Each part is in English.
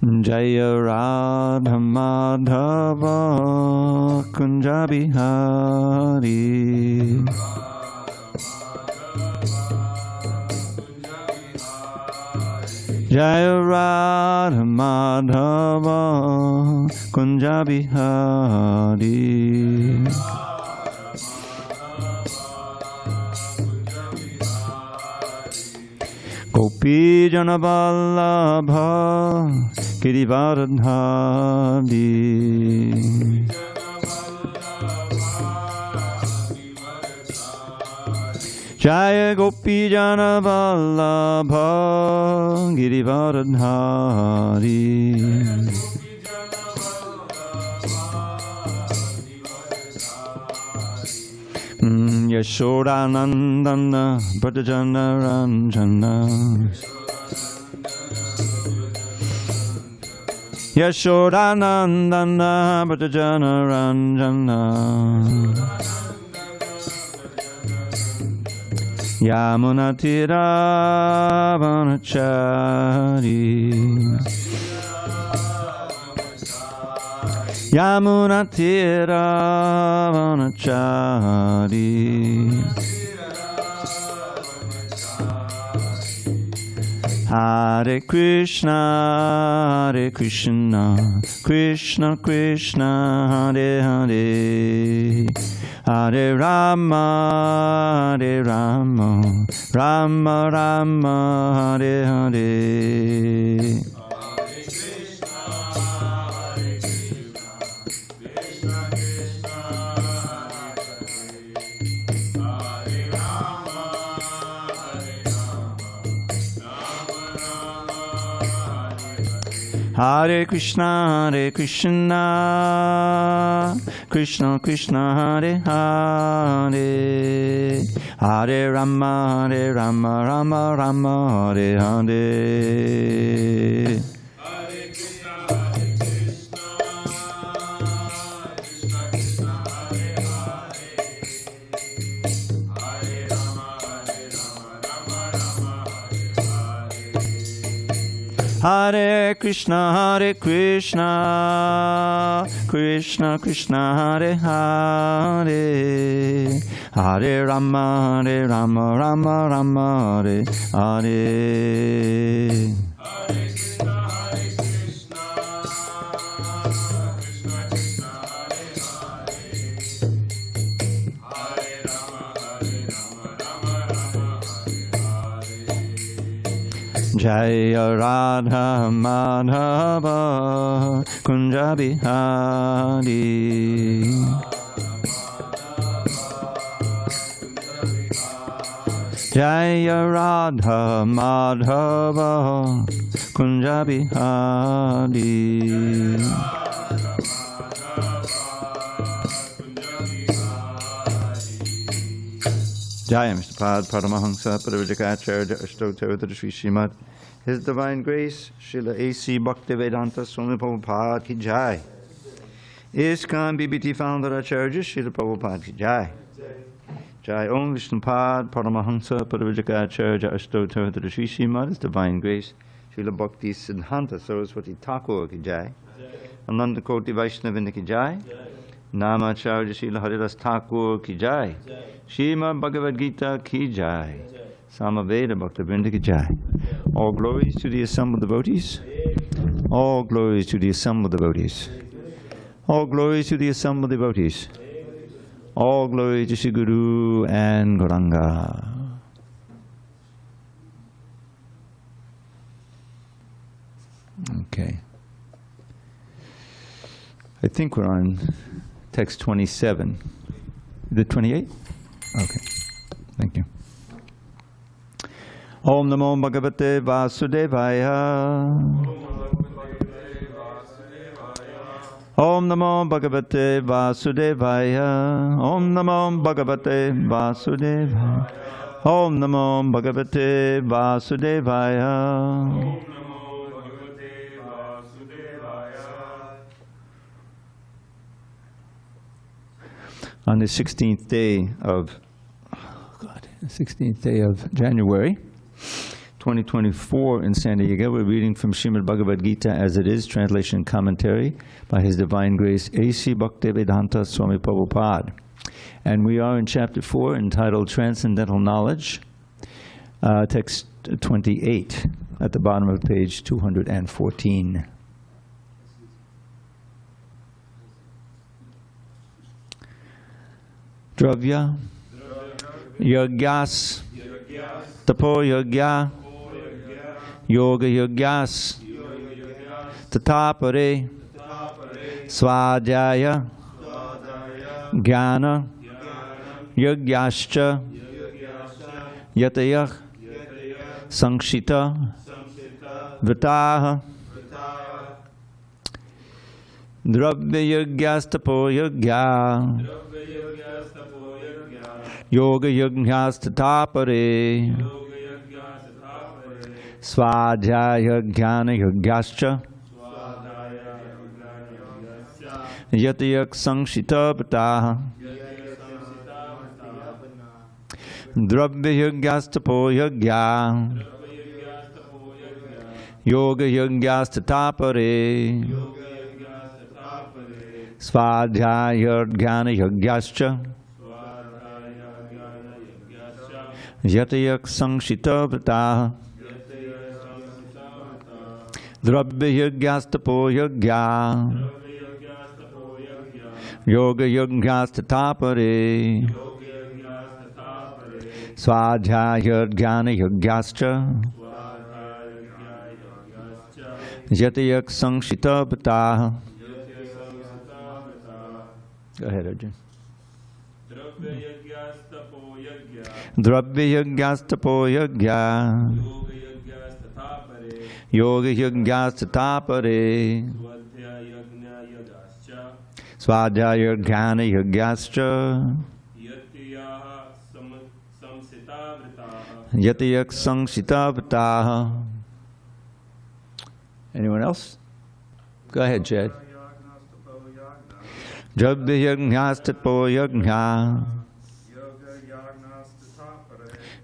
Jaya Radha Madhava Kunja Bihari. Jaya Radha Madhava Kunja Bihari. Gopi Jana Vallabha Girivardhari. Jaya Gopi Jana Vallabha Girivardhari. Yashodanandana Bhajana Ranjana. Yashodanandana Bhajana Ranjana. Yamunatira Vanachari. Yamunatira Vanachari. Hare Krishna, Hare Krishna, Krishna Krishna, Hare Hare, Hare Rama, Hare Rama, Rama Rama, Hare Hare. Hare Krishna, Hare Krishna, Krishna Krishna, Hare Hare, Hare Rama, Hare Rama, Rama Rama, Hare Hare. Hare Krishna, Hare Krishna, Krishna Krishna, Hare Hare, Hare Rama, Hare Rama, Rama Rama, Hare Hare. Jaya Radha Madhava Kunja Bihari. Jaya Radha Madhava Kunja Bihari. Jaya Mr. Pad Paramahamsa Paravajakacharya Ashtotavadra Sri Srimad. His Divine Grace, Srila A.C. Bhaktivedanta Swami Prabhupada ki Jai. ISKCON BBT Founder Acharya Srila Prabhupada ki Jai. Jai Om Vishnupad Paramahamsa Paravajakacharya Ashtotavadra Sri Srimad. His Divine Grace, Srila Bhakti Siddhanta Saraswati Thakur ki Jai. Ananda Koti Vaishnavinda ki Jai. Namacharya Srila Haridas Thakur ki Jai. Srimad Bhagavad Gita ki Jai. Samaveda Bhaktivinoda ki Jai. All glories to the assembled devotees. All glories to the assembled devotees. All glories to the assembled devotees. All glory to Sri Guru and Gauranga. Okay. I think we're on text 27. Is it 28? Okay. Thank you. Om Namo Bhagavate Vasudevaya. Om Namo Bhagavate Vasudevaya. Om Namo Bhagavate Vasudevaya. Om Namo Bhagavate Vasudevaya. On the 16th day of, 16th day of January, 2024 in San Diego. We're reading from Srimad Bhagavad Gita as it is, translation and commentary by His Divine Grace A.C. Bhaktivedanta Swami Prabhupada. And we are in chapter 4 entitled Transcendental Knowledge, text 28 at the bottom of page 214. Dravya Yagyas Tapo Yagya Yoga Yagyas Tatapare Svadhyaya Jnana Yagyascha Yatayah Sankshita Vrataha Dravya Yagyas Tapo Yagya Yoga Yajnas Tatapare Svadhyaya Jnana Yagyascha Yatayak Sankshita Vrataha Dravya Yagyas Tapo Yagya Yoga Yajnas Tatapare Svadhyaya Jnana Yagyascha Yatayak Sankshita Vrataha Dravya Yagyas Tapo Yagya Yoga Yajnas Tatapare Svadhyaya Jnana Yagyascha Yatayak Sankshita Vrataha. Go ahead, Arjun. Dravya Yagyas Tapo Yagya Yoga Yagyas Tatapare Svadhyaya Jnana Yagyascha Yatayak Sankshita Vrataha. Anyone else? Go ahead, Chad. Dravya Yagyas Tapo Yagya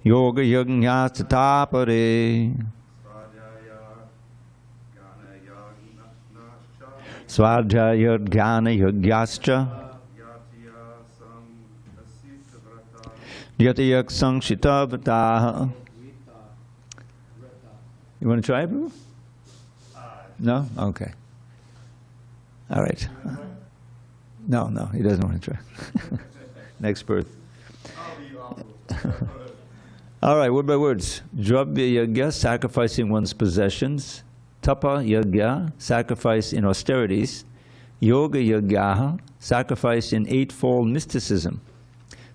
Yoga Yajnas Tatapare Svadhyaya Jnana Yagyascha Yatayak Sankshita Vrataha. You want to try it, Boo? No? Okay. All right. No, he doesn't want to try. Next birth. All right, word by words. Dravya Yagya, sacrificing one's possessions. Tapa Yagya, sacrifice in austerities. Yoga Yagya, sacrifice in eightfold mysticism.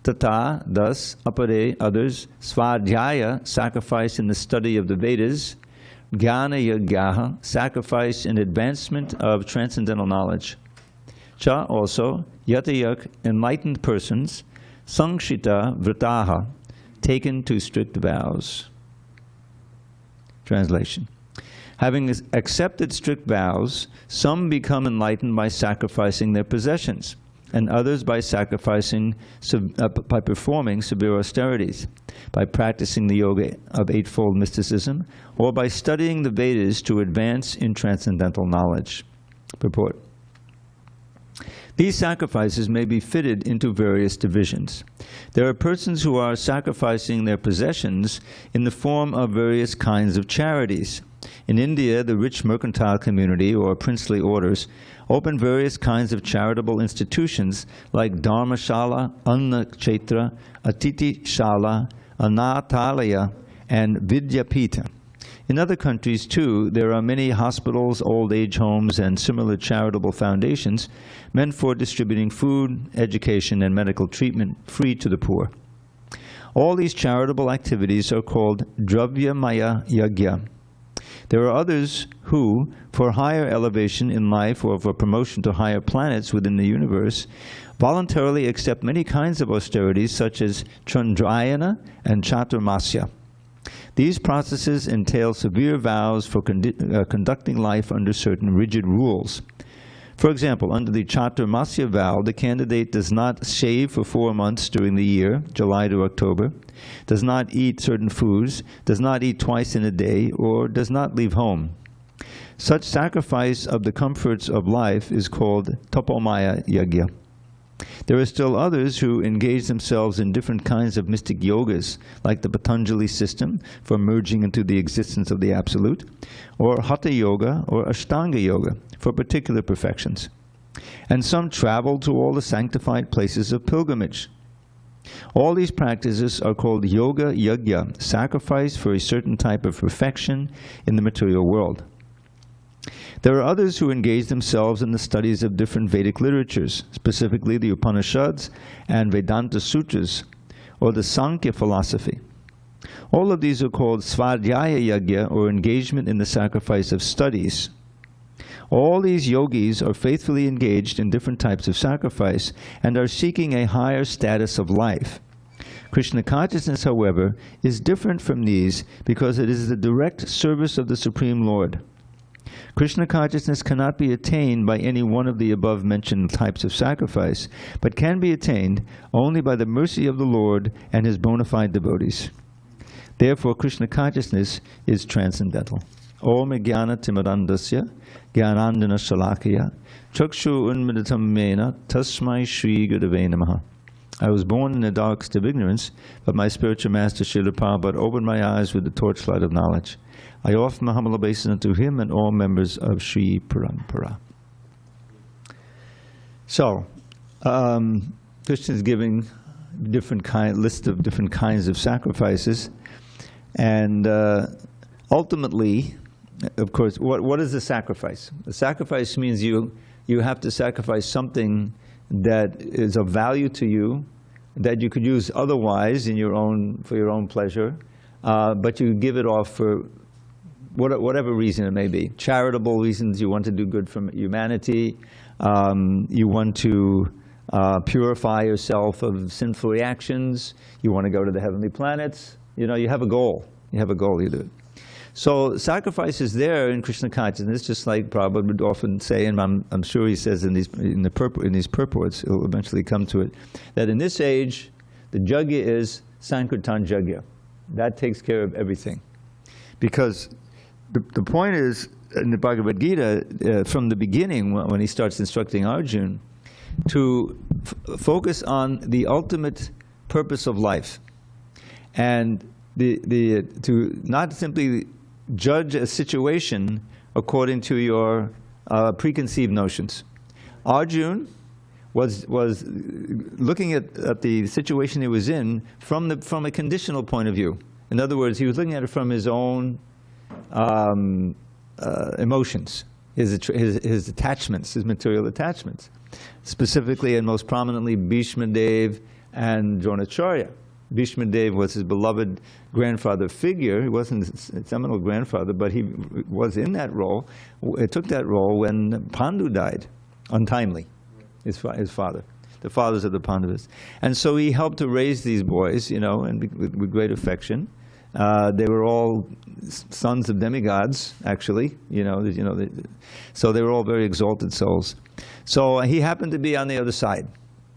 Tata, thus, apare, others. Svadhyaya, sacrifice in the study of the Vedas. Jnana Yagya, sacrifice in advancement of transcendental knowledge. Cha, also, Yatayak, enlightened persons. Sankshita Vrataha, taken to strict vows. Translation. Having accepted strict vows, some become enlightened by sacrificing their possessions, and others by by performing severe austerities, by practicing the yoga of eightfold mysticism, or by studying the Vedas to advance in transcendental knowledge. Purport. These sacrifices may be fitted into various divisions. There are persons who are sacrificing their possessions in the form of various kinds of charities. In India, the rich mercantile community, or princely orders, open various kinds of charitable institutions like Dharmashala, Anna Kshetra, Atiti Shala, Anathalaya, and Vidyapita. In other countries, too, there are many hospitals, old age homes, and similar charitable foundations meant for distributing food, education, and medical treatment free to the poor. All these charitable activities are called Dravyamaya Yagya. There are others who, for higher elevation in life or for promotion to higher planets within the universe, voluntarily accept many kinds of austerities such as Chandrayana and Chaturmasya. These processes entail severe vows for conducting life under certain rigid rules. For example, under the Chaturmasya vow, the candidate does not shave for 4 months during the year, July to October, does not eat certain foods, does not eat twice in a day, or does not leave home. Such sacrifice of the comforts of life is called tapomaya yagya. There are still others who engage themselves in different kinds of mystic yogas, like the Patanjali system for merging into the existence of the Absolute, or Hatha Yoga or Ashtanga Yoga for particular perfections. And some travel to all the sanctified places of pilgrimage. All these practices are called Yoga Yagya, sacrifice for a certain type of perfection in the material world. There are others who engage themselves in the studies of different Vedic literatures, specifically the Upanishads and Vedanta Sutras, or the Sankhya philosophy. All of these are called Svadhyaya Yagya, or engagement in the sacrifice of studies. All these yogis are faithfully engaged in different types of sacrifice and are seeking a higher status of life. Krishna consciousness, however, is different from these because it is the direct service of the Supreme Lord. Krishna consciousness cannot be attained by any one of the above-mentioned types of sacrifice, but can be attained only by the mercy of the Lord and His bona fide devotees. Therefore, Krishna consciousness is transcendental. Om jnana timirandasya jnanandana shalakaya chakshu unmilitam mena tasmai shri gurave namaha. I was born in the darkest of ignorance, but my spiritual master Srila Prabhupada opened my eyes with the torchlight of knowledge. I offer my humble obeisance to him and all members of Sri Parampara. So, Krishna is giving list of different kinds of sacrifices, and ultimately, of course, what is a sacrifice? A sacrifice means you have to sacrifice something that is of value to you, that you could use otherwise for your own pleasure, but you give it off for whatever reason it may be. Charitable reasons, you want to do good for humanity, you want to purify yourself of sinful reactions, you want to go to the heavenly planets, you have a goal. You have a goal, you do it. So sacrifice is there in Krishna consciousness, just like Prabhupada would often say, and I'm sure he says in these purports, he'll eventually come to it, that in this age, the yajna is Sankirtan yajna. That takes care of everything. Because the point is, in the Bhagavad Gita, from the beginning, when he starts instructing Arjuna, to focus on the ultimate purpose of life, and to not simply judge a situation according to your preconceived notions. Arjuna was looking at the situation he was in from a conditional point of view. In other words, he was looking at it from his own emotions, his attachments, his material attachments, specifically and most prominently Bhishma Dev and Dronacharya. Bhishma Dev was his beloved grandfather figure. He wasn't his seminal grandfather, but he was in that role. It took that role when Pandu died, untimely, his father, the fathers of the Pandavas. And so he helped to raise these boys, and with great affection. They were all sons of demigods, actually, so they were all very exalted souls. So he happened to be on the other side.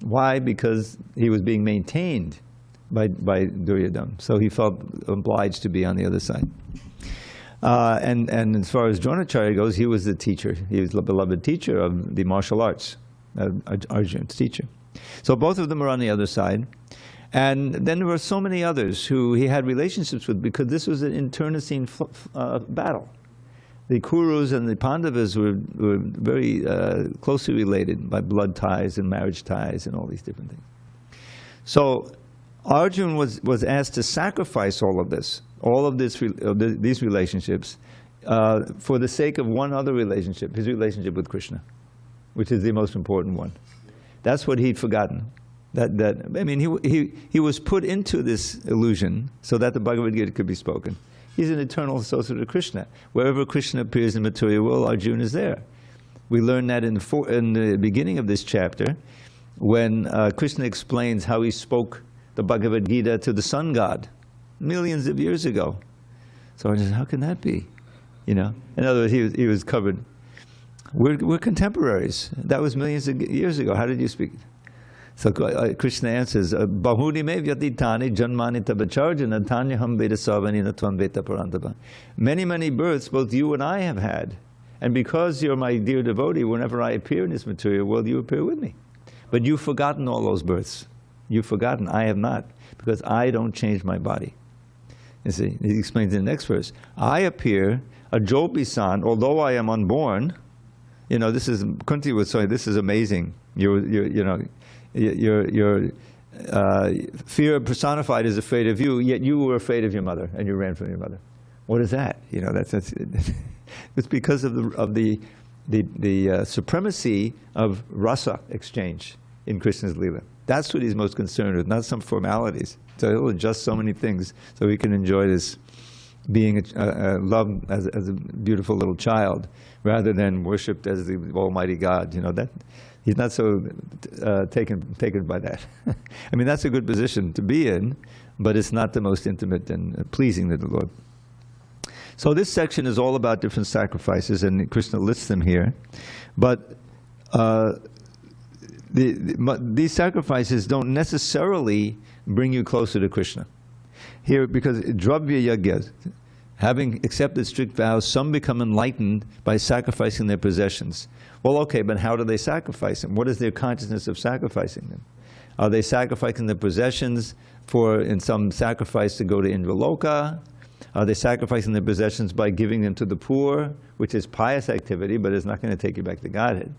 Why? Because he was being maintained by Duryodhana. So he felt obliged to be on the other side. And as far as Dronacharya goes, he was the teacher. He was the beloved teacher of the martial arts, Arjuna's teacher. So both of them were on the other side. And then there were so many others who he had relationships with, because this was an internecine battle. The Kurus and the Pandavas were very closely related by blood ties and marriage ties and all these different things. So Arjuna was asked to sacrifice all of this, these relationships, for the sake of one other relationship, his relationship with Krishna, which is the most important one. That's what he'd forgotten. He was put into this illusion so that the Bhagavad Gita could be spoken. He's an eternal associate of Krishna. Wherever Krishna appears in the material world, Arjuna is there. We learn that in the beginning of this chapter, when Krishna explains how he spoke the Bhagavad Gita to the sun god millions of years ago. So I said, how can that be? In other words, he was covered. We're contemporaries. That was millions of years ago. How did you speak? So Krishna answers, Bahuni me vyatitani janmani tabacharjana tanyaham veda savanina tvam veta parantava. Many, many births both you and I have had. And because you're my dear devotee, whenever I appear in this material world, you appear with me. But you've forgotten all those births. You've forgotten. I have not. Because I don't change my body. You see, he explains in the next verse. I appear, a Jobi-san, although I am unborn. You know, this is, Kunti would say, this is amazing. Your fear personified is afraid of you, yet you were afraid of your mother, and you ran from your mother. What is that? You know, that's it's because of the supremacy of rasa exchange in Krishna's Leela. That's what he's most concerned with, not some formalities. So he'll adjust so many things so we can enjoy this being loved as a beautiful little child, rather than worshipped as the Almighty God. You know, that he's not so taken by that. I mean, that's a good position to be in, but it's not the most intimate and pleasing to the Lord. So this section is all about different sacrifices, and Krishna lists them here. But these sacrifices don't necessarily bring you closer to Krishna. Here, because Dravya Yagya, having accepted strict vows, some become enlightened by sacrificing their possessions. Well, okay, but how do they sacrifice them? What is their consciousness of sacrificing them? Are they sacrificing their possessions in some sacrifice to go to Indraloka? Are they sacrificing their possessions by giving them to the poor, which is pious activity, but it's not going to take you back to Godhead?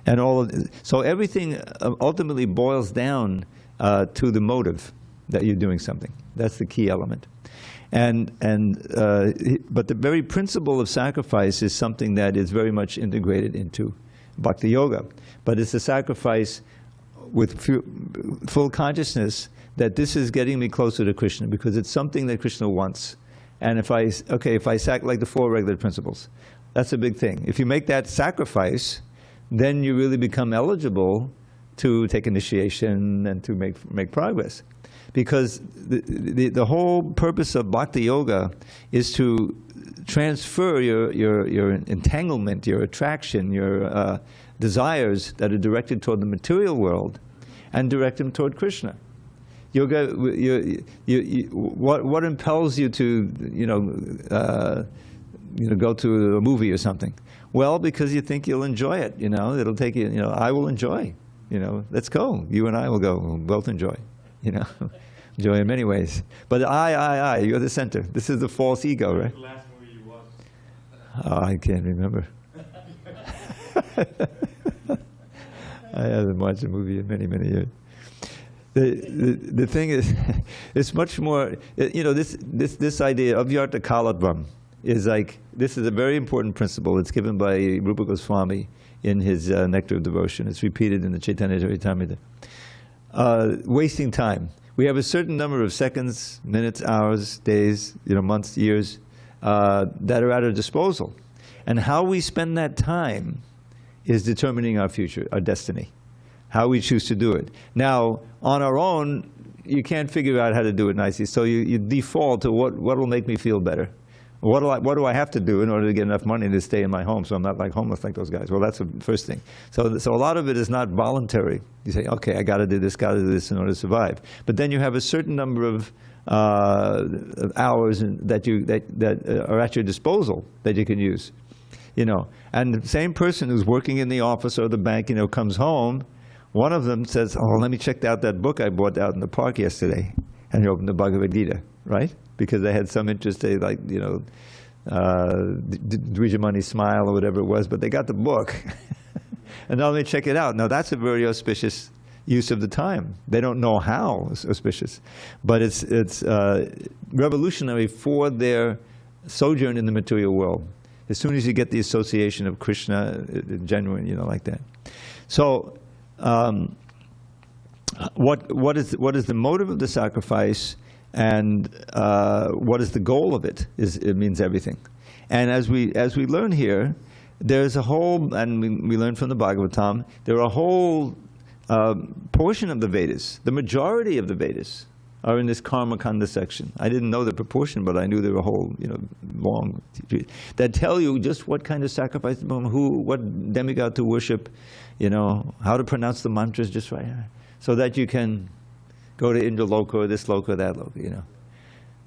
And so everything ultimately boils down to the motive that you're doing something. That's the key element. But the very principle of sacrifice is something that is very much integrated into Bhakti Yoga. But it's a sacrifice with full consciousness that this is getting me closer to Krishna, because it's something that Krishna wants. And if I like the 4 regular principles, that's a big thing. If you make that sacrifice, then you really become eligible to take initiation and to make progress. Because the whole purpose of Bhakti Yoga is to transfer your entanglement, your attraction, your desires that are directed toward the material world, and direct them toward Krishna. Yoga, what impels you to go to a movie or something? Well, because you think you'll enjoy it. It'll take you. I will enjoy. Let's go. You and I will go. We'll both enjoy. Enjoy in many ways. But you're the center. This is the false ego, right? What's the last movie you watched? Oh, I can't remember. I haven't watched a movie in many, many years. The thing is, it's much more, this idea of avyarta kalatvam is like, this is a very important principle. It's given by Rupa Goswami in his Nectar of Devotion. It's repeated in the Chaitanya Charitamrita. Wasting time. We have a certain number of seconds, minutes, hours, days, months, years that are at our disposal. And how we spend that time is determining our future, our destiny, how we choose to do it. Now, on our own, you can't figure out how to do it nicely, so you default to what will make me feel better. What do I have to do in order to get enough money to stay in my home so I'm not like homeless like those guys? Well, that's the first thing. So a lot of it is not voluntary. You say, okay, I got to do this in order to survive. But then you have a certain number of hours that are at your disposal that you can use. And the same person who's working in the office or the bank, comes home. One of them says, oh, let me check out that book I bought out in the park yesterday. And you open the Bhagavad Gita, right? Because they had some interest, Dvijamani Smile or whatever it was, but they got the book. And now let me check it out. Now that's a very auspicious use of the time. They don't know how auspicious. But it's revolutionary for their sojourn in the material world. As soon as you get the association of Krishna, genuine, like that. So, what is the motive of the sacrifice, and what is the goal of it? It means everything. And as we learn here, there's a whole, and we learn from the Bhagavatam, there are a whole portion of the Vedas, the majority of the Vedas, are in this karma kanda section. I didn't know the proportion, but I knew there were a whole, long, that tell you just what kind of sacrifice, what demigod to worship, how to pronounce the mantras just right, so that you can go to Indraloka or this loka or that loka,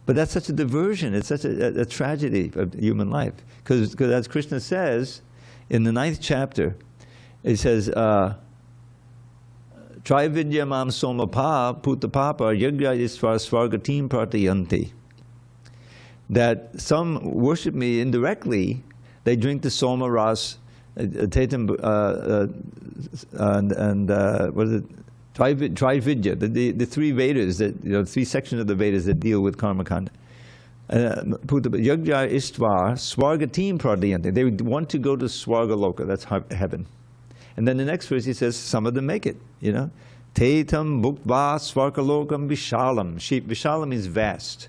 But that's such a diversion. It's such a tragedy of human life. Because as Krishna says in the 9th chapter, it says, Trividya mam somapa putapapa yagya isvar svargatim pratayanti. That some worship me indirectly, they drink the soma ras, tetam, and what is it? Trividya, the three Vedas, three sections of the Vedas that deal with karma kanda. Yagya istvar svargatim pratayanti. They want to go to Swargaloka, that's heaven. And then the next verse he says, some of them make it, Tetam bhuktva svarkalokam vishalam. Vishalam means vast.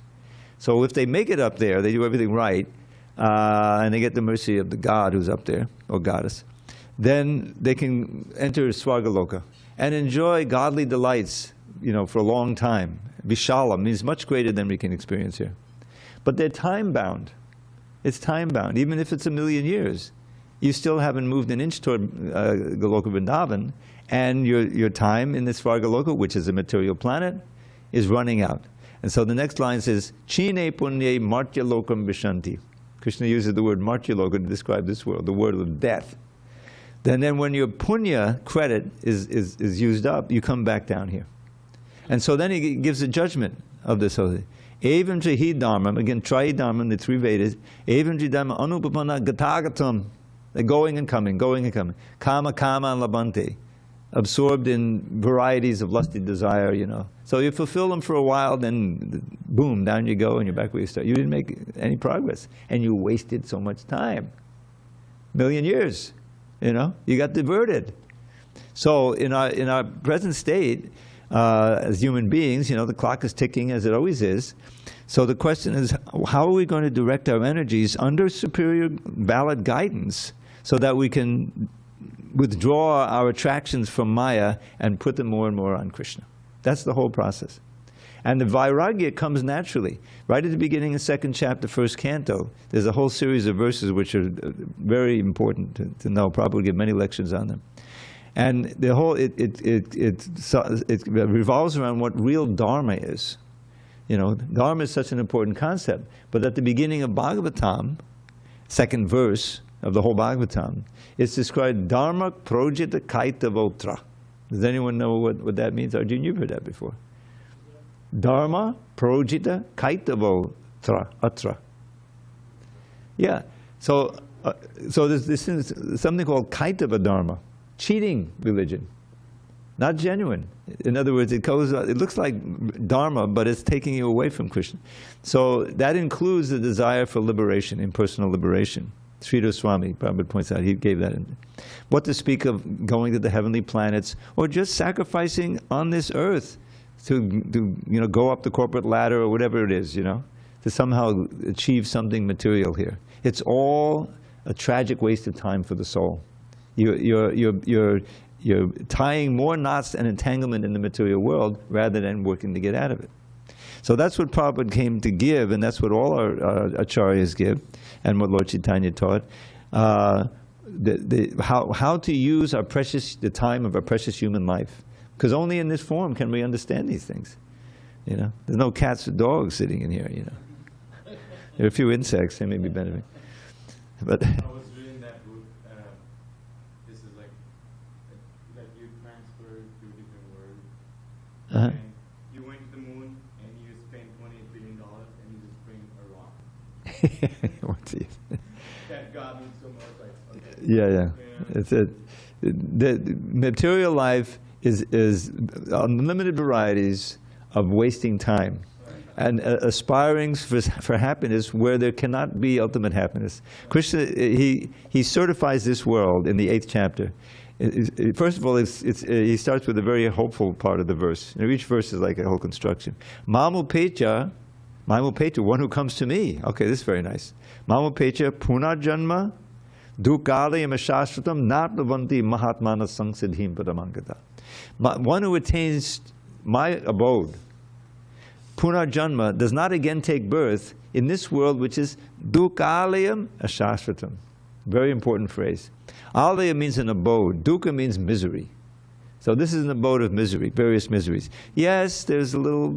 So if they make it up there, they do everything right, and they get the mercy of the god who's up there, or goddess, then they can enter Swargaloka and enjoy godly delights, for a long time. Vishalam means much greater than we can experience here. But they're time-bound. It's time-bound, even if it's 1,000,000 years. You still haven't moved an inch toward Goloka Vrindavan, and your time in this Svargaloka, which is a material planet, is running out. And so the next line says, Chine punye martya lokam vishanti. Krishna uses the word martya loka to describe this world, the world of death. Then when your punya credit is used up, you come back down here. And so then he gives a judgment of this whole thing. Evam Jahi Dharmam, again, Tri Dharmam, the three Vedas, Evam Jidharma Anupapana Gatagatam. They're going and coming, going and coming. Kama, kama, and labante. Absorbed in varieties of lusty desire, So you fulfill them for a while, then boom, down you go and you're back where you start. You didn't make any progress. And you wasted so much time. 1,000,000 years, You got diverted. So in our present state, as human beings, the clock is ticking as it always is. So the question is, how are we going to direct our energies under superior valid guidance so that we can withdraw our attractions from Maya and put them more and more on Krishna? That's the whole process. And the vairagya comes naturally. Right at the beginning of 2nd chapter, 1st canto, there's a whole series of verses which are very important to know. Prabhupada will give many lectures on them. And the whole, it revolves around what real dharma is. Dharma is such an important concept. But at the beginning of Bhagavatam, 2nd verse of the whole Bhagavatam, it's described dharma projita kaitavotra. Does anyone know what that means? Arjun, you've heard that before. Dharma projita kaitavotra atra. Yeah. So there's this something called kaitava dharma. Cheating religion, not genuine. In other words, it looks like dharma, but it's taking you away from Krishna. So that includes the desire for liberation, impersonal liberation. Sridhar Swami, Prabhupada points out, he gave that in. What to speak of going to the heavenly planets, or just sacrificing on this earth to go up the corporate ladder or whatever it is, to somehow achieve something material here. It's all a tragic waste of time for the soul. You're tying more knots and entanglement in the material world rather than working to get out of it. So that's what Prabhupada came to give, and that's what all our acharyas give, and what Lord Chaitanya taught. How to use the time of our precious human life. Because only in this form can we understand these things. There's no cats or dogs sitting in here. There are a few insects. They may be benefiting. But I was reading that book. This is like you transfer to a different world. And you went to the moon and you spent $28 billion and you just bring a rock. That got me so much. Okay. Yeah. It's it. The material life is unlimited varieties of wasting time. And aspiring for happiness where there cannot be ultimate happiness. Krishna, he certifies this world in the 8th chapter. First of all, he starts with a very hopeful part of the verse. Each verse is like a whole construction. Mamupecha, one who comes to me. Okay, this is very nice. Mamupecha punarjanma dukale yamashashratam natlavanti mahatmana sangsiddhim padamangata. One who attains my abode. punarjanma, does not again take birth in this world, which is dukkhalayam ashashvatam. Very important phrase. Alaya means an abode. Dukkha means misery. So this is an abode of misery, various miseries. Yes, there's a little,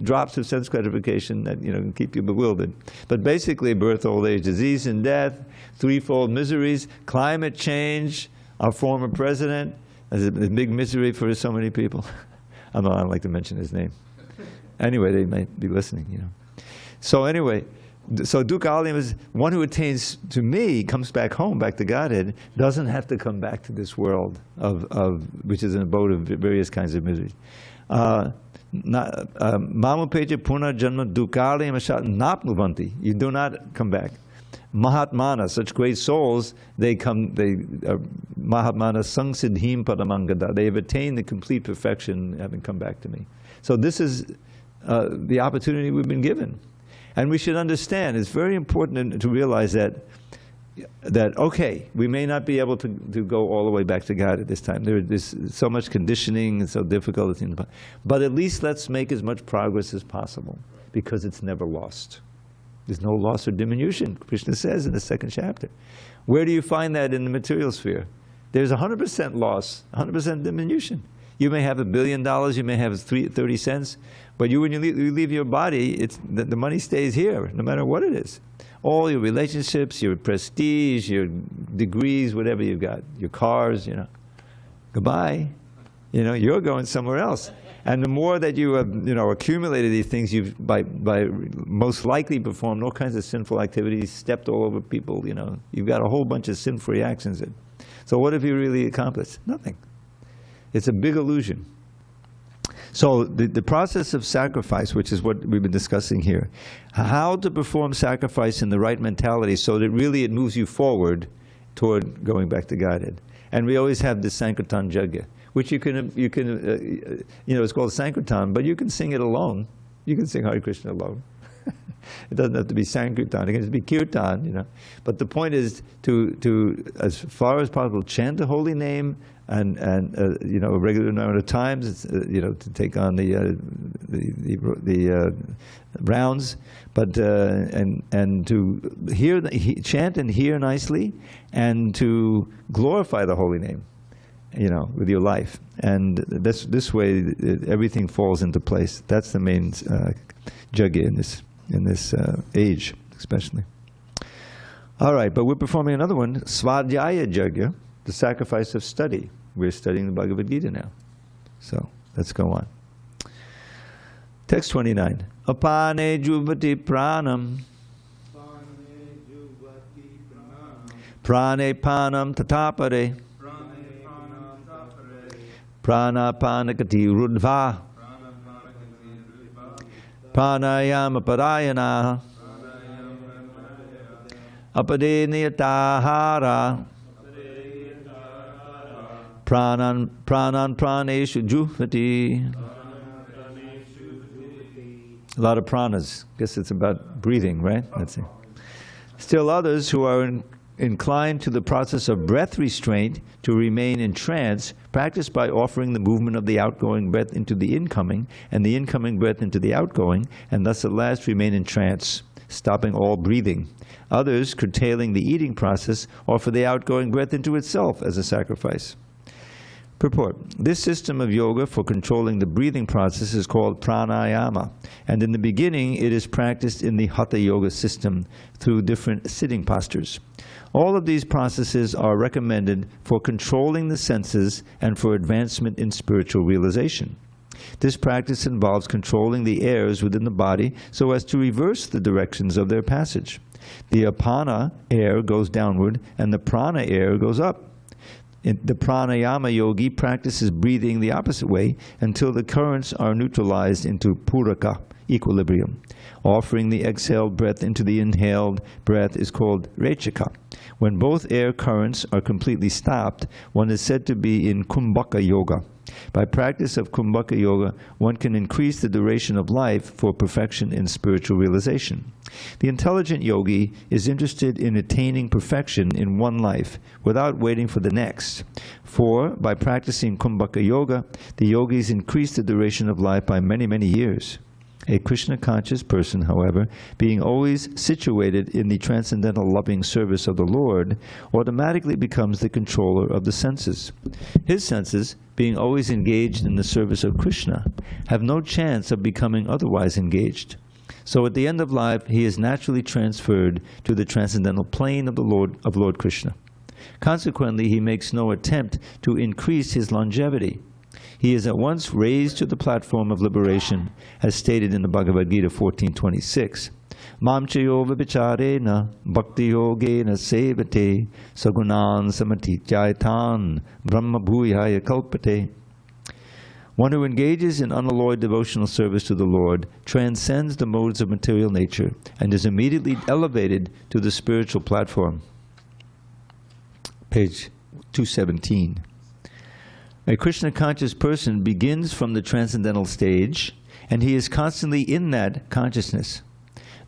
drops of sense gratification that, can keep you bewildered. But basically, birth, old age, disease, and death, threefold miseries, climate change, our former president, is a big misery for so many people. I don't like to mention his name. Anyway, they might be listening, So anyway, so dukkhalayam is one who attains to me, comes back home, back to Godhead, doesn't have to come back to this world which is an abode of various kinds of miseries. Mamupeja punarjanma dukkhalayam ashat napnuvanti. You do not come back. Mahatmana, such great souls, Mahatmana sangsiddhim padamangada. They have attained the complete perfection, having come back to me. So this is the opportunity we've been given. And we should understand, it's very important to realize that okay, we may not be able to go all the way back to God at this time. There's so much conditioning and so difficult. But at least let's make as much progress as possible, because it's never lost. There's no loss or diminution, Krishna says in the 2nd chapter. Where do you find that in the material sphere? There's 100% loss, 100% diminution. You may have $1 billion, you may have 30 cents, but when you leave your body, the money stays here, no matter what it is. All your relationships, your prestige, your degrees, whatever you've got, your cars, goodbye. You're going somewhere else. And the more that you have, accumulated these things, you've by most likely performed all kinds of sinful activities, stepped all over people. You've got a whole bunch of sin-free actions. So what have you really accomplished? Nothing. It's a big illusion. So the process of sacrifice, which is what we've been discussing here, how to perform sacrifice in the right mentality so that really it moves you forward toward going back to Godhead. And we always have this Sankirtan Yajna, which you can it's called Sankirtan, but you can sing it alone. You can sing Hare Krishna alone. It doesn't have to be Sankirtan. It can just be Kirtan, But the point is to as far as possible, chant the holy name and a regular number of times, to take on the rounds, but and to chant and hear nicely, and to glorify the holy name, with your life. And this way everything falls into place. That's the main yajna in this age, especially. All right, but we're performing another one, Svadhyaya Yajna, the sacrifice of study. We're studying the Bhagavad Gita now. So let's go on. Text 29. Apane juvati pranam. Prane panam tatapare. Pranapanakati rudva. Pranayama parayana. Apade niyatahara. Pranan praneshu juvati. A lot of pranas. Guess it's about breathing, right? That's it. Still others who are inclined to the process of breath restraint to remain in trance, practice by offering the movement of the outgoing breath into the incoming, and the incoming breath into the outgoing, and thus at last remain in trance, stopping all breathing. Others, curtailing the eating process, offer the outgoing breath into itself as a sacrifice. Purport. This system of yoga for controlling the breathing process is called pranayama, and in the beginning it is practiced in the hatha yoga system through different sitting postures. All of these processes are recommended for controlling the senses and for advancement in spiritual realization. This practice involves controlling the airs within the body so as to reverse the directions of their passage. The apana air goes downward and the prana air goes up. The pranayama yogi practices breathing the opposite way until the currents are neutralized into puraka, equilibrium. Offering the exhaled breath into the inhaled breath is called rechaka. When both air currents are completely stopped, one is said to be in kumbhaka yoga. By practice of Kumbhaka Yoga, one can increase the duration of life for perfection in spiritual realization. The intelligent yogi is interested in attaining perfection in one life without waiting for the next. For, by practicing Kumbhaka Yoga, the yogis increase the duration of life by many, many years. A Krishna-conscious person, however, being always situated in the transcendental loving service of the Lord, automatically becomes the controller of the senses. His senses, being always engaged in the service of Krishna, have no chance of becoming otherwise engaged. So at the end of life, he is naturally transferred to the transcendental plane of the Lord Krishna. Consequently, he makes no attempt to increase his longevity. He is at once raised to the platform of liberation, as stated in the Bhagavad Gita 14:26. Mam chayo vibicharena bhakti yogena sevate sagunan samatijayatan brahma bhuyaya kalpate. One who engages in unalloyed devotional service to the Lord transcends the modes of material nature and is immediately elevated to the spiritual platform. Page 217. A Krishna-conscious person begins from the transcendental stage, and he is constantly in that consciousness.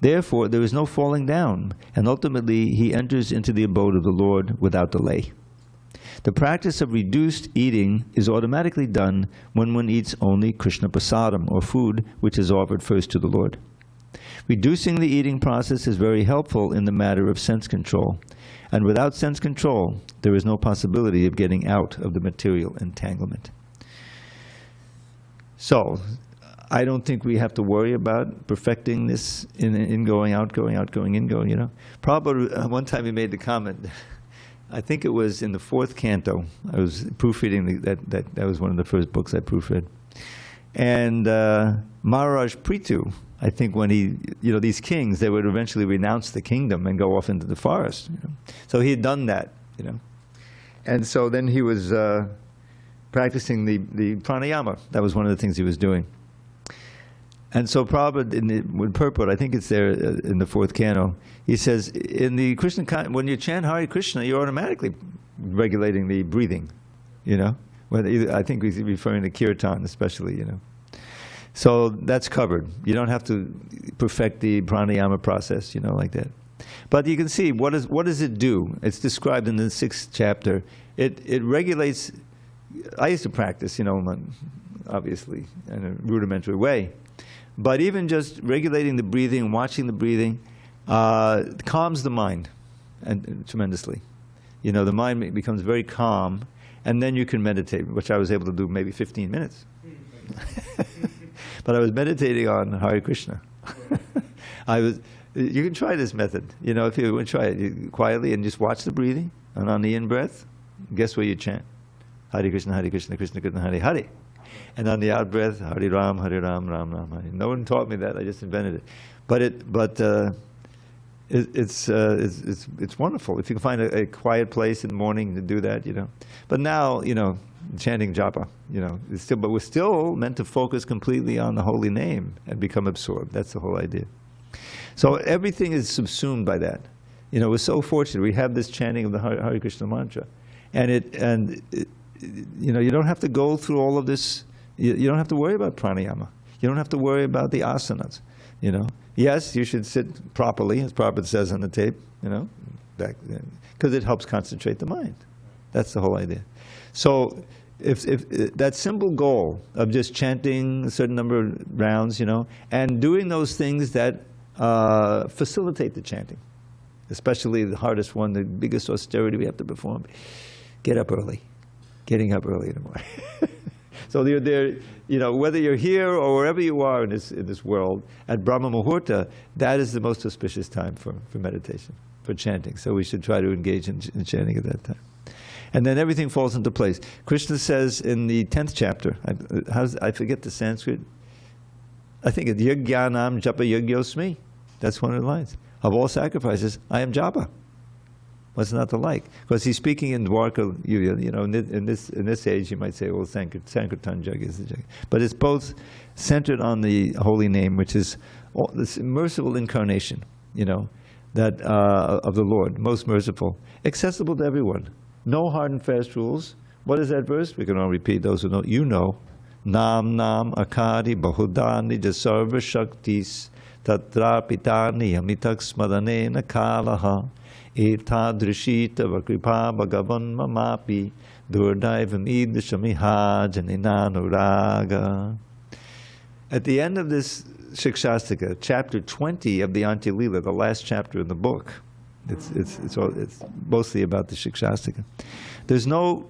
Therefore, there is no falling down, and ultimately he enters into the abode of the Lord without delay. The practice of reduced eating is automatically done when one eats only Krishna prasadam, or food which is offered first to the Lord. Reducing the eating process is very helpful in the matter of sense control. And without sense control, there is no possibility of getting out of the material entanglement. So, I don't think we have to worry about perfecting this in going out, going out, going in, going, you know. Prabhupada, one time he made the comment, I think it was in the 4th canto, I was proofreading, that was one of the first books I proofread. And Maharaj Prithu, I think when he, these kings, they would eventually renounce the kingdom and go off into the forest. So he had done that, And so then he was practicing the pranayama. That was one of the things he was doing. And so Prabhupada, with purport, I think it's there in the 4th canto, he says, in the Krishna, when you chant Hare Krishna, you're automatically regulating the breathing, I think he's referring to kirtan especially, So that's covered. You don't have to perfect the pranayama process, like that. But you can see, what does it do? It's described in the 6th chapter. It regulates, I used to practice, obviously, in a rudimentary way. But even just regulating the breathing, watching the breathing, calms the mind tremendously. The mind becomes very calm, and then you can meditate, which I was able to do maybe 15 minutes. But I was meditating on Hare Krishna. You can try this method. If you want to try it quietly and just watch the breathing, and on the in-breath, guess where you chant? Hare Krishna, Krishna Krishna, Hare Hare. And on the out-breath, Hare Ram, Ram Ram, Hare. No one taught me that. I just invented it. But it's wonderful if you can find a quiet place in the morning to do that. But now, chanting japa, but we're still meant to focus completely on the holy name and become absorbed. That's the whole idea. So everything is subsumed by that. We're so fortunate. We have this chanting of the Hare Krishna mantra, and you don't have to go through all of this. You don't have to worry about pranayama. You don't have to worry about the asanas. Yes, you should sit properly, as Prabhupada says on the tape. Because it helps concentrate the mind. That's the whole idea. So, if that simple goal of just chanting a certain number of rounds, and doing those things that facilitate the chanting, especially the hardest one, the biggest austerity we have to perform, get up early. Getting up early in the morning. So whether you're here or wherever you are in this world, at Brahma Muhurta, that is the most auspicious time for meditation, for chanting. So we should try to engage in chanting at that time. And then everything falls into place. Krishna says in the 10th chapter, I forget the Sanskrit, I think it's Yajnanam Japa Yagyosmi. That's one of the lines. Of all sacrifices, I am Japa. What's not to like? Because he's speaking in Dwarka, in this age you might say, well, Sankirtan Jug is the jug. But it's both centered on the holy name, which is this merciful incarnation, that of the Lord, most merciful, accessible to everyone. No hard and fast rules. What is that verse? We can all repeat, those who know. You know. Nam nam akadi bahudani jasarva shaktis tatra pitani yamitak smadanena kalaha etadrishita vakripa bhagavan mamapi durdaivam idashamiha janinanuraga. At the end of this Shikshastika, chapter 20 of the Antya Lila, the last chapter in the book, it's mostly about the Shikshastika. There's no,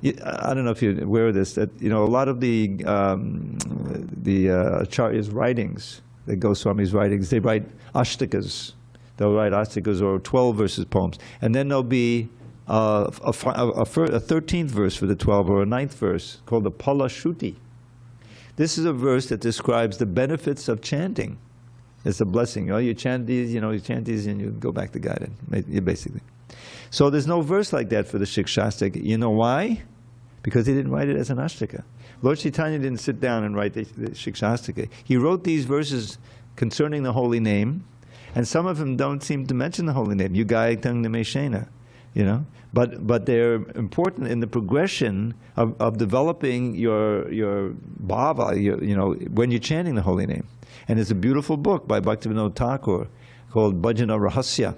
I don't know if you're aware of this, that a lot of the Acharya's writings, the Goswami's writings, they write ashtakas. They'll write ashtakas or 12 verses poems, and then there'll be a 13th verse for the 12 or a 9th verse called the Pala Shruti. This is a verse that describes the benefits of chanting. It's a blessing. You chant these, you chant these, and you go back to God, basically. So there's no verse like that for the Shikshastika. You know why? Because he didn't write it as an ashtaka. Lord Chaitanya didn't sit down and write the Shikshastika. He wrote these verses concerning the holy name, and some of them don't seem to mention the holy name. Yugayatang Nameshena, but they're important in the progression of developing your bhava, when you're chanting the holy name. And there's a beautiful book by Bhaktivinoda Thakur called Bhajana Rahasya,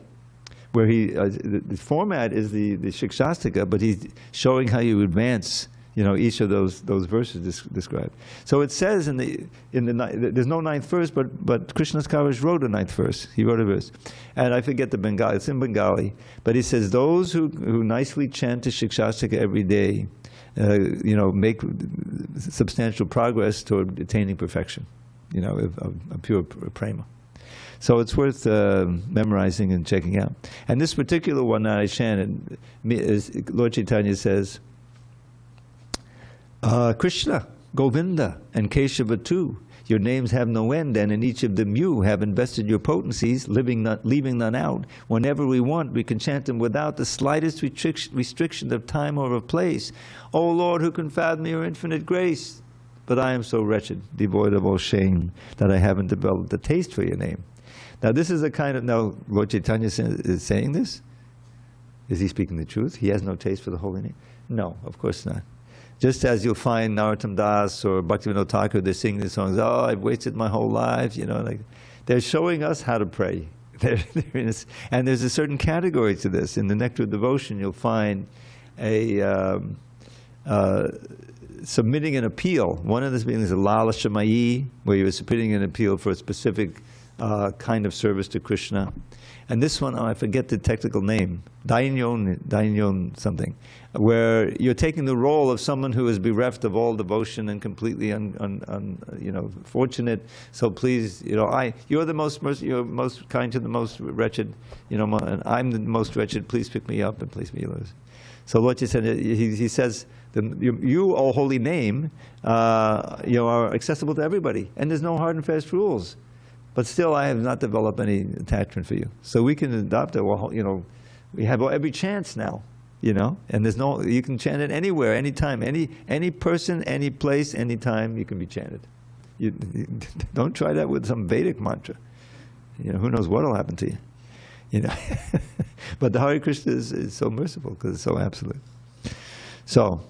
where the format is the Shikshastika, but he's showing how you advance, each of those verses described. So it says there's no 9th verse, but Krishnadas Kaviraj wrote a 9th verse. He wrote a verse, and I forget the Bengali. It's in Bengali, but he says those who nicely chant the Shikshastika every day, make substantial progress toward attaining perfection, of pure prema. So it's worth memorizing and checking out. And this particular one that I chanted, Lord Chaitanya says, Krishna, Govinda, and Keshava too. Your names have no end, and in each of them you have invested your potencies, leaving none out. Whenever we want, we can chant them without the slightest restriction of time or of place. O Lord, who can fathom your infinite grace? But I am so wretched, devoid of all shame, that I haven't developed a taste for your name. Now this is a kind of, now Lord Chaitanya is saying this? Is he speaking the truth? He has no taste for the holy name? No, of course not. Just as you'll find Narottam Das or Bhaktivinoda Thakur, they're singing these songs, oh, I've wasted my whole life, they're showing us how to pray. And there's a certain category to this. In the Nectar of Devotion, you'll find submitting an appeal. One of these being is a Lala Shamayi, where you're submitting an appeal for a specific kind of service to Krishna. And this one, I forget the technical name, Dainyon something, where you're taking the role of someone who is bereft of all devotion and completely fortunate. So please, you're you're most kind to the most wretched, and I'm the most wretched. Please pick me up and place me low. So Lord Chaitanya, he says, you, O holy name, are accessible to everybody, and there's no hard and fast rules. But still, I have not developed any attachment for you. So we can adopt it. Well, we have every chance now, and there's you can chant it anywhere, anytime, any person, any place, anytime you can be chanted. You don't try that with some Vedic mantra. Who knows what will happen to you. But the Hare Krishna is so merciful because it's so absolute. So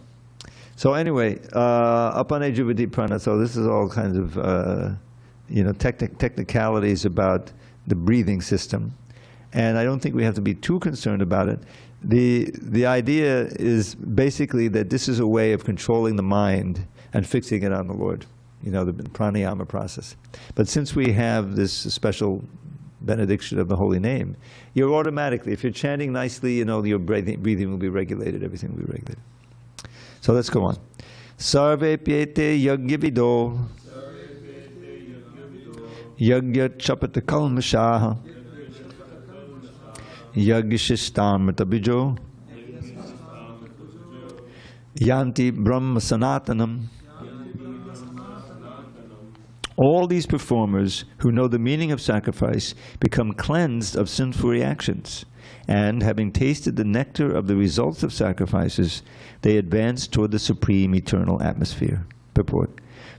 anyway, Apane Juvati Prana. So this is all kinds of technicalities about the breathing system, and I don't think we have to be too concerned about it. The idea is basically that this is a way of controlling the mind and fixing it on the Lord, the pranayama process. But since we have this special benediction of the holy name, you're automatically, if you're chanting nicely, your breathing will be regulated, everything will be regulated. So let's go on. Sarve pyete yagyavido Yagya chapata kalmashaha Yagyashishtamrita bijo Yanti brahma sanatanam. All these performers who know the meaning of sacrifice become cleansed of sinful reactions, and having tasted the nectar of the results of sacrifices, they advance toward the supreme eternal atmosphere. Purport.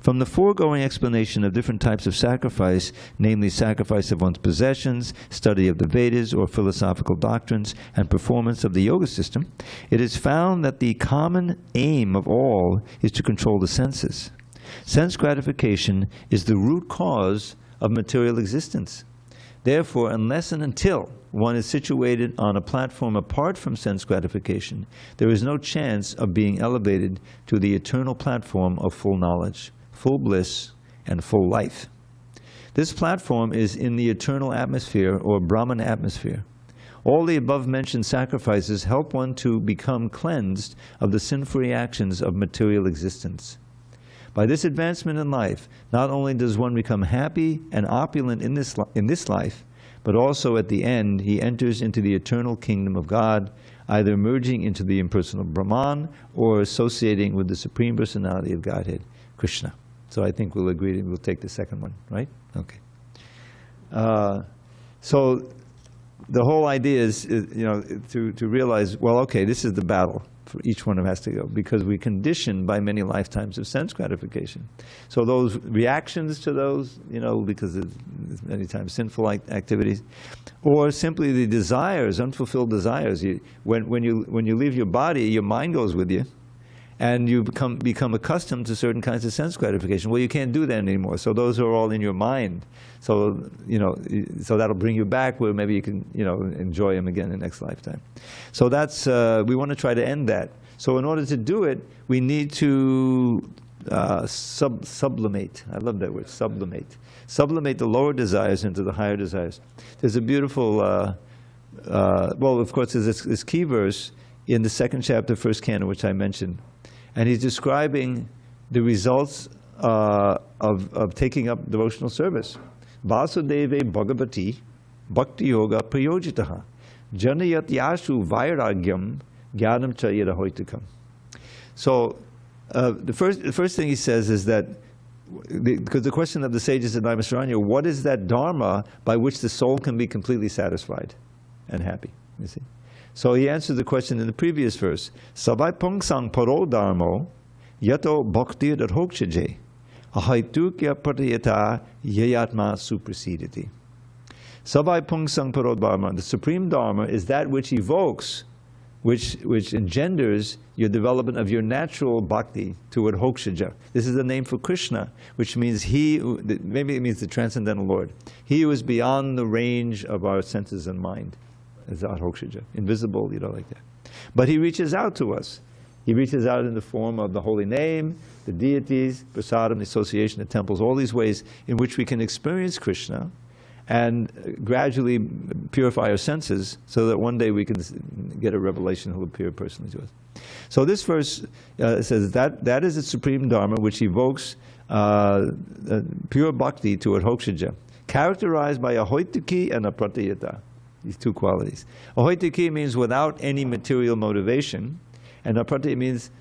From the foregoing explanation of different types of sacrifice, namely sacrifice of one's possessions, study of the Vedas or philosophical doctrines, and performance of the yoga system, it is found that the common aim of all is to control the senses. Sense gratification is the root cause of material existence. Therefore, unless and until one is situated on a platform apart from sense gratification, there is no chance of being elevated to the eternal platform of full knowledge, full bliss, and full life. This platform is in the eternal atmosphere, or Brahman atmosphere. All the above-mentioned sacrifices help one to become cleansed of the sinful reactions of material existence. By this advancement in life, not only does one become happy and opulent in this life, but also at the end he enters into the eternal kingdom of God, either merging into the impersonal Brahman or associating with the Supreme Personality of Godhead, Krishna. So I think we'll agree that we'll take the second one, right? Okay. So the whole idea is, to realize, well, okay, this is the battle. For each one of them has to go, because we're conditioned by many lifetimes of sense gratification. So those reactions to those, because of many times sinful activities, or simply the desires, unfulfilled desires. When you leave your body, your mind goes with you, and you become accustomed to certain kinds of sense gratification. Well, you can't do that anymore. So those are all in your mind. So so that'll bring you back where maybe you can enjoy them again in the next lifetime. So that's we want to try to end that. So in order to do it, we need to sublimate. I love that word, sublimate. Sublimate the lower desires into the higher desires. There's a beautiful, well, of course, there's this key verse in the second chapter, first canto, which I mentioned. And he's describing the results of taking up devotional service. Vasudeve Bhagavati Bhakti Yoga Prayojitaha Janayat Yashu Vairagyam Jnanam Chayira Hoitikam. So the first thing he says is that, because the question of the sages in Naimisharanya, what is that dharma by which the soul can be completely satisfied and happy? You see? So he answered the question in the previous verse. Savai pungsang paro dharmo yato bhakti dadhokshije ahaitukya pratayata yayatma suprasiditi. Savai pungsang paro dharma. The supreme dharma is that which evokes, which engenders your development of your natural bhakti toward hokshaja. This is the name for Krishna, which means maybe it means the Transcendental Lord. He who is beyond the range of our senses and mind. Is Hokshaja, invisible, like that. But he reaches out to us. He reaches out in the form of the holy name, the deities, prasadam, the association, the temples, all these ways in which we can experience Krishna and gradually purify our senses so that one day we can get a revelation who will appear personally to us. So this verse says that is the supreme dharma which evokes pure bhakti toward Hokshaja, characterized by a hoitiki and a pratayata. These two qualities. Ahoitiki means without any material motivation, and aprati means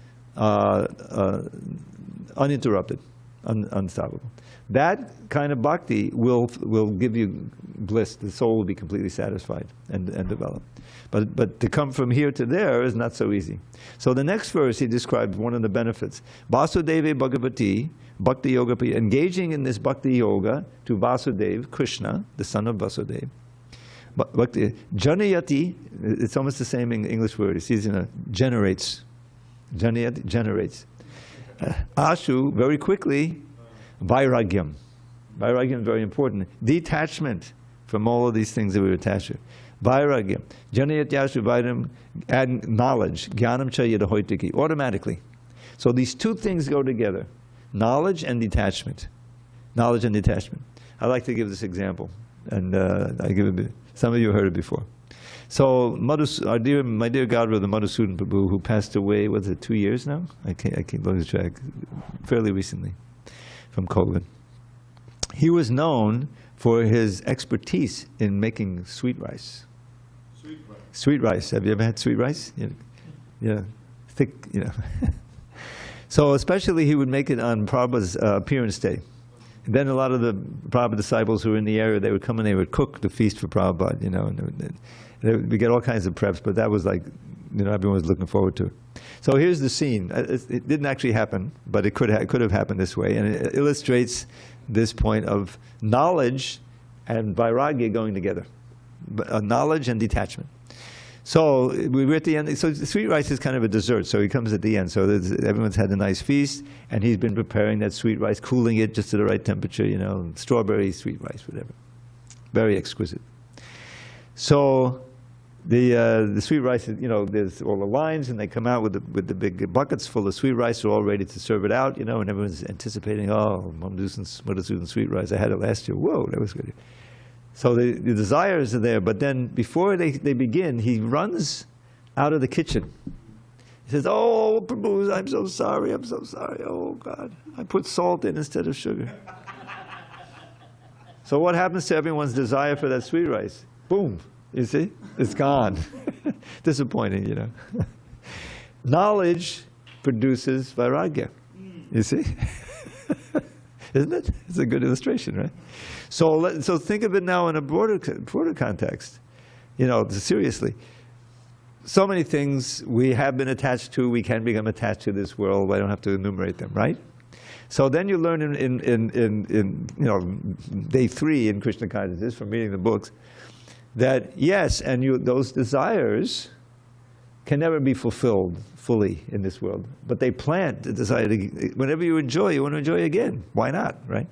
uninterrupted, unstoppable. That kind of bhakti will give you bliss. The soul will be completely satisfied and develop. But to come from here to there is not so easy. So the next verse he describes one of the benefits. Vasudeve Bhagavati Bhakti Yoga, engaging in this Bhakti Yoga to Vasudeva, Krishna, the son of Vasudeva. Bhakti, janayati, it's almost the same English word. It's easy to generates. Janayati, generates. Ashu, very quickly, vairagyam. Vairagyam is very important. Detachment from all of these things that we're attached to. Vairagyam. Janayati ashu vairam, add knowledge. Jnanam chayata hoitiki. Automatically. So these two things go together. Knowledge and detachment. Knowledge and detachment. I like to give this example. And I give it. Some of you have heard it before. So, my dear godbrother Madhusudan Prabhu, who passed away, was it 2 years now? I can't lose track. Fairly recently, from COVID. He was known for his expertise in making sweet rice. Sweet rice. Sweet rice. Have you ever had sweet rice? Yeah. Thick, So, especially he would make it on Prabhupada's appearance day. And then a lot of the Prabhupada disciples who were in the area, they would come and they would cook the feast for Prabhupada, and we get all kinds of preps, but that was like everyone's looking forward to. So here's the scene. It didn't actually happen, but it could have happened this way, and it illustrates this point of knowledge and vairagya going together, knowledge and detachment. So we were at the end. So the sweet rice is kind of a dessert. So he comes at the end. So everyone's had a nice feast, and he's been preparing that sweet rice, cooling it just to the right temperature. Strawberry sweet rice, whatever. Very exquisite. So the sweet rice, there's all the lines, and they come out with the big buckets full of sweet rice. They're all ready to serve it out, and everyone's anticipating. Oh, Madhusudan sweet rice. I had it last year. Whoa, that was good. So the desires are there, but then before they begin, he runs out of the kitchen. He says, "Oh, Prabhu, I'm so sorry. Oh, God, I put salt in instead of sugar." So what happens to everyone's desire for that sweet rice? Boom, you see? It's gone. Disappointing, Knowledge produces vairagya, you see? Isn't it? It's a good illustration, right? So think of it now in a broader context. Seriously. So many things we have been attached to, we can become attached to this world. I don't have to enumerate them, right? So then you learn in day 3 in Krishna consciousness from reading the books that yes, and those desires can never be fulfilled fully in this world, but they plant the desire to, whenever you want to enjoy again. Why not, right?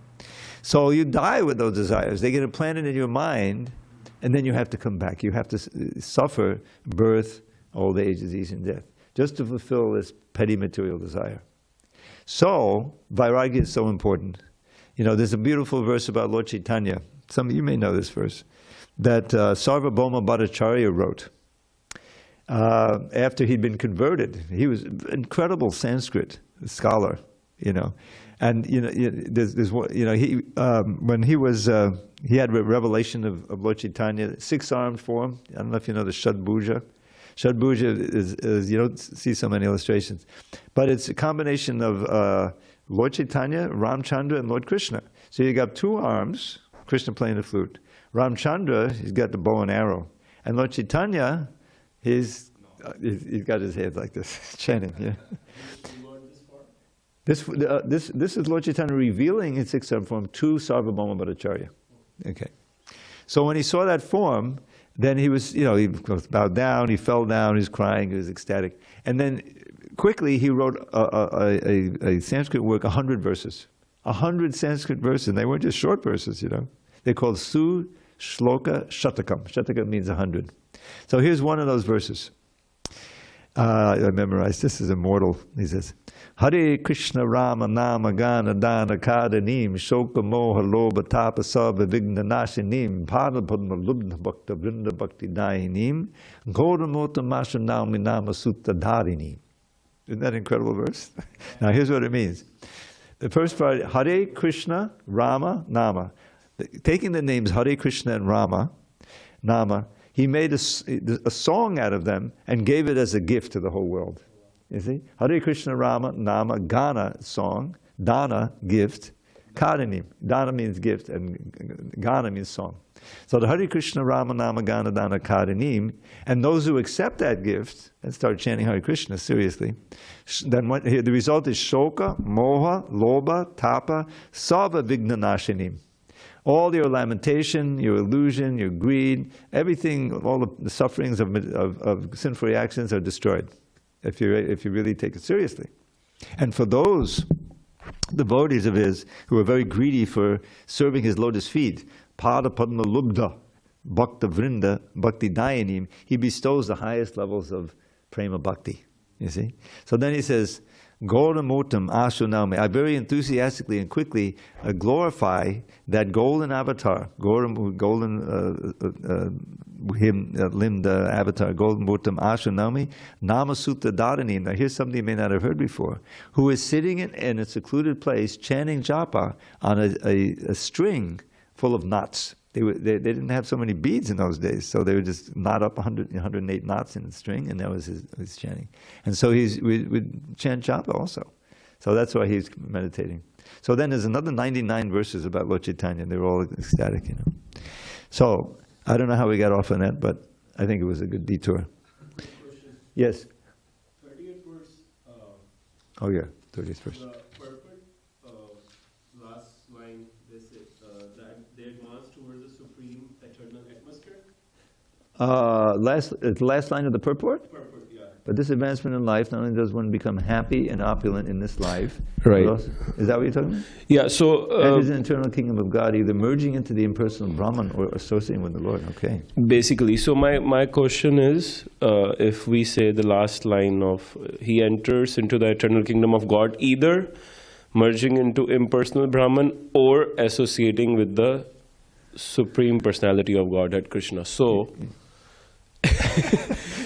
So you die with those desires. They get implanted in your mind, and then you have to come back. You have to suffer birth, old age, disease, and death, just to fulfill this petty material desire. So, vairagya is so important. There's a beautiful verse about Lord Chaitanya. Some of you may know this verse, that Sarvabhauma Bhattacharya wrote. After he'd been converted, he was an incredible Sanskrit scholar, and there's one, when he had a revelation of Lord Chaitanya, 6-armed form. I don't know if you know the Shadbhuja. Shadbhuja is you don't see so many illustrations, but it's a combination of Lord Chaitanya, Ramchandra, and Lord Krishna. So you got 2 arms, Krishna playing the flute. Ramchandra, he's got the bow and arrow, and Lord Chaitanya, he's got his head like this, chanting. Yeah. This is Lord Chaitanya revealing his 6-armed form to Sarvabhauma Bhattacharya. Okay. So when he saw that form, then he was, he bowed down, he fell down, he was crying, he was ecstatic. And then quickly he wrote a Sanskrit work, 100 verses. 100 Sanskrit verses, and they weren't just short verses, They're called Su Shloka Shatakam. Shatakam means 100. So here's one of those verses. I memorized. This is immortal. He says, Hare Krishna Rama Nama Gana Dana Kadanim Shoka Moha Loba Tapa Sabha Vigna Nashinim Pada Padma Lubna Bhakta Vrinda Bhakti Dayinim Gaudamota Masha Naumi Nama Sutta Dharinim. Isn't that an incredible verse? Now here's what it means. The first part, Hare Krishna Rama Nama. Taking the names Hare Krishna and Rama, Nama, he made a song out of them and gave it as a gift to the whole world. You see? Hare Krishna Rama, Nama, Gana, song, Dana, gift, Kadanim. Dana means gift, and Gana means song. So the Hare Krishna Rama, Nama, Gana, Dana, Kadanim, and those who accept that gift and start chanting Hare Krishna seriously, then the result is Shoka, Moha, Loba, Tapa, Sava Vigna Nashinim. All your lamentation, your illusion, your greed, everything, all the sufferings of sinful reactions are destroyed if you really take it seriously. And for those devotees of his who are very greedy for serving his lotus feet, Pada Padma Lubda, Bhakta Vrinda, Bhakti Dayanim, he bestows the highest levels of prema bhakti. You see? So then he says, Gaudamutam Ashuname. I very enthusiastically and quickly glorify that golden avatar, golden limbed avatar, golden mutam Ashuname, Namasutta Dharani. Now here's something you may not have heard before. Who is sitting in a secluded place chanting japa on a string full of knots. They didn't have so many beads in those days, so they would just knot up 108 knots in the string, and that was his chanting. And so we would chant japa also. So that's why he's meditating. So then there's another 99 verses about Lord Chaitanya. They were all ecstatic, So I don't know how we got off on that, but I think it was a good detour. Yes. 30th verse. Oh yeah, 30th verse. The purport, last line, they say that they advance towards the supreme eternal atmosphere. Last line of the purport? Purport, yeah. But this advancement in life, not only does one become happy and opulent in this life, Right. but also, is that what you're talking about? Yeah, so And is an eternal kingdom of God, either merging into the impersonal Brahman or associating with the Lord. Okay. basically, so my question is, if we say the last line of he enters into the eternal kingdom of God, either merging into impersonal Brahman or associating with the supreme personality of Godhead, Krishna. So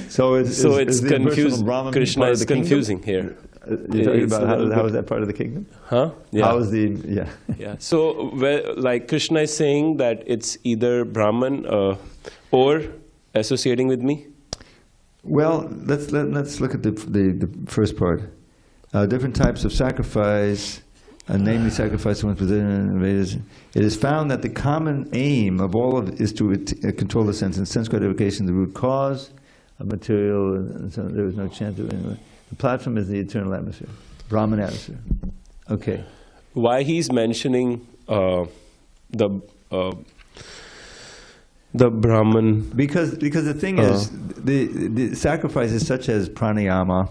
So it's it's the impersonal confused. Brahman Krishna part of is the kingdom? confusing here. You're talking It's about a little how bit- is that part of the kingdom? Huh? Yeah. How is the, yeah. Yeah. So, like Krishna is saying that it's either Brahman or associating with me. Well, let's look at the first part. Different types of sacrifice, namely sacrifice to one's position. It is found that the common aim of all of it is to control the sense, and sense gratification, the root cause of material, and so there is no chance of anyway. The platform is the eternal atmosphere, Brahman atmosphere. Okay. Why he's mentioning the Brahman? Because the thing is, the sacrifices such as pranayama,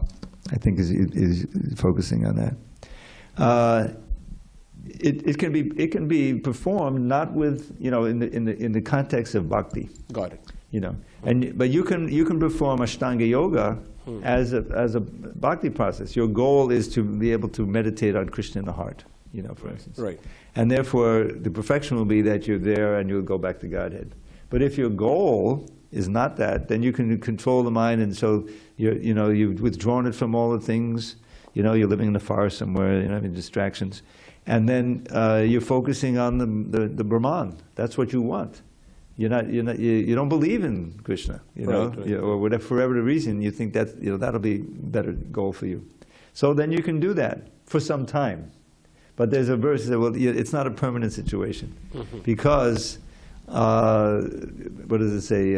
I think is focusing on that. It can be performed not with, in the context of bhakti. Got it. But you can perform Ashtanga yoga as a bhakti process. Your goal is to be able to meditate on Krishna in the heart, for instance. Right. And therefore, the perfection will be that you're there and you'll go back to Godhead. But if your goal is not that, then you can control the mind, and so you've withdrawn it from all the things. You're living in the forest somewhere. You don't have any distractions, and then you're focusing on the Brahman. That's what you want. You don't believe in Krishna, Right. or whatever, for whatever reason you think that that'll be a better goal for you. So then you can do that for some time. But there's a verse that it's not a permanent situation, because what does it say?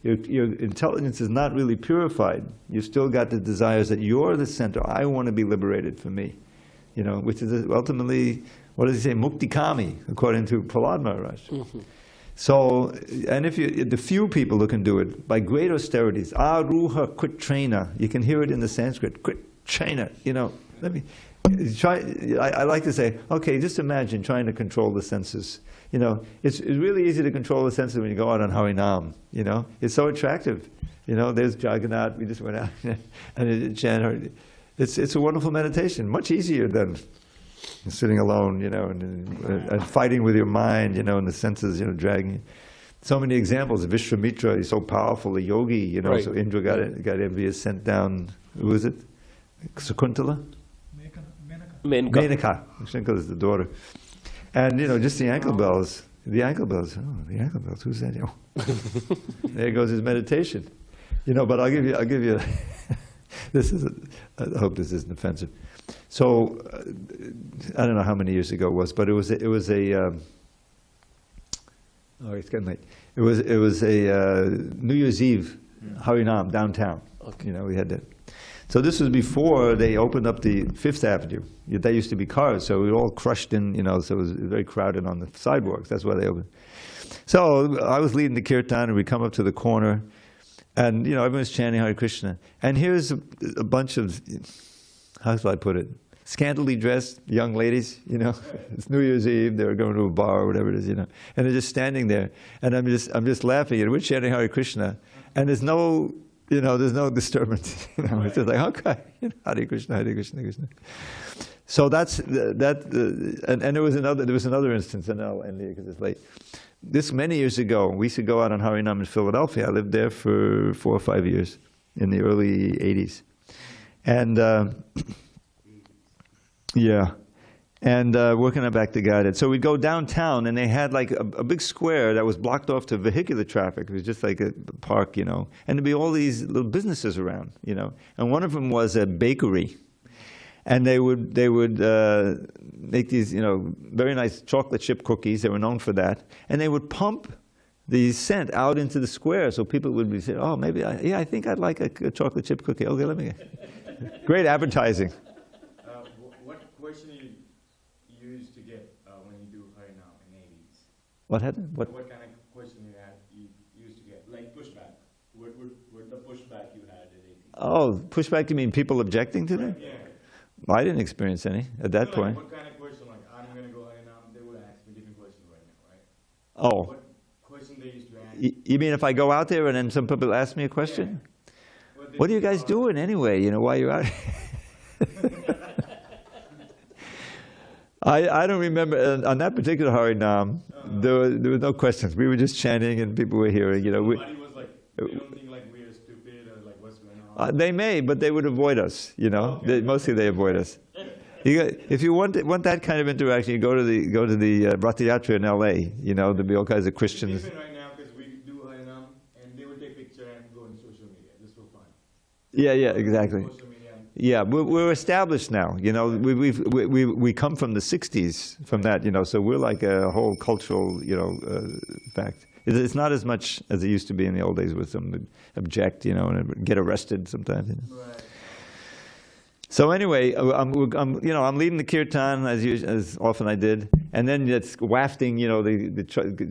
Your intelligence is not really purified. You've still got the desires that you're the center. I want to be liberated for me, which is ultimately, what does he say? Muktikami, according to Prahlad Maharaj. So, and the few people who can do it by great austerities, aruha kṛṣṇa, you can hear it in the Sanskrit, kṛṣṇa, let me try. I like to say, okay, just imagine trying to control the senses. It's really easy to control the senses when you go out on Harinam. It's so attractive. There's Jagannath. We just went out and chant. It's a wonderful meditation, much easier than sitting alone, and fighting with your mind, and the senses, dragging you. So many examples. Vishwamitra is so powerful, a yogi, Right. So Indra got envious, sent down, who is it? Sakuntala? Menka. Sakuntala is the daughter. And, just the ankle bells. The ankle bells. Oh, the ankle bells. Who's that? There goes his meditation. But I'll give you, this is, I hope this isn't offensive. So, I don't know how many years ago it was, but it was a oh, it's getting late. It was a New Year's Eve Harinam downtown. Okay. We had that. So this was before they opened up the Fifth Avenue. That used to be cars, so we were all crushed in, so it was very crowded on the sidewalks. That's why they opened. So I was leading the kirtan, and we come up to the corner, and everyone's chanting Hare Krishna. And here's a bunch of, how shall I put it, scantily dressed young ladies, It's New Year's Eve, they were going to a bar or whatever it is, and they're just standing there, and I'm just laughing, and we're chanting Hare Krishna, and there's no disturbance, It's just like, okay, Hare Krishna, Hare Krishna, Krishna. So that's that, and there was another instance, and I'll end here because it's late. This many years ago, we used to go out on Harinam in Philadelphia. I lived there for 4 or 5 years in the early 80s. And working on back to Godhead. So we'd go downtown, and they had like a big square that was blocked off to vehicular traffic. It was just like a park, and there'd be all these little businesses around, And one of them was a bakery. And they would make these, very nice chocolate chip cookies. They were known for that. And they would pump the scent out into the square, so people would be saying, "Oh, maybe I think I'd like a chocolate chip cookie." Okay, let me. Great advertising. What question you used to get when you do Harinam in 80s? What happened? What kind of question you used to get? Like pushback. What the pushback you had in 80s? Oh, pushback, you mean people objecting to them? Yeah. I didn't experience any at that point. What kind of question, like, I'm going to go Harinam, they would ask me different questions right now, right? Oh, What question they used to ask? you mean if I go out there and then some people ask me a question? What are you guys doing anyway? You know, why you're out? I don't remember, on that particular Harinam, there were no questions. We were just chanting and people were hearing, you know. Nobody was like, they don't think like we're stupid or like what's going on? They may, but they would avoid us, you know. Okay. Mostly they avoid us. If you want that kind of interaction, you go to the Ratha Yatra in L.A., you know, there'll be all kinds of Christians. Even right now, because we do Harinam, and they would take picture and go on social media, just for fun. Yeah, exactly. Social media. Yeah, we're established now. You know, we come from the '60s, from that. You know, so we're like a whole cultural, you know, fact. It's not as much as it used to be in the old days, with some object, you know, and get arrested sometimes. You know. Right. So anyway, I'm leading the kirtan as often I did, and then it's wafting, you know, the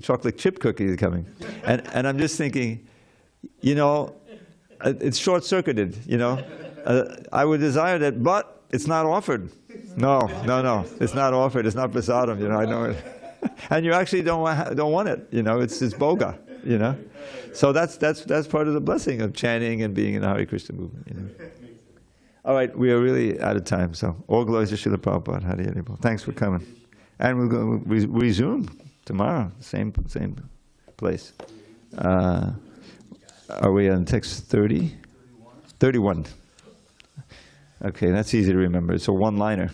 chocolate chip cookies are coming, and I'm just thinking, you know, it's short-circuited, you know. I would desire that, but it's not offered. No, it's not offered. It's not prasadam, you know. I know it, and you actually don't want it, you know. It's bhoga, you know. So that's part of the blessing of chanting and being in the Hare Krishna movement, you know. All right, we are really out of time, so all glories to Srila Prabhupada. Hari Hari Bol. Thanks for coming. And we'll go resume tomorrow, same place. Are we on text 30? 31. Okay, that's easy to remember. It's a one-liner.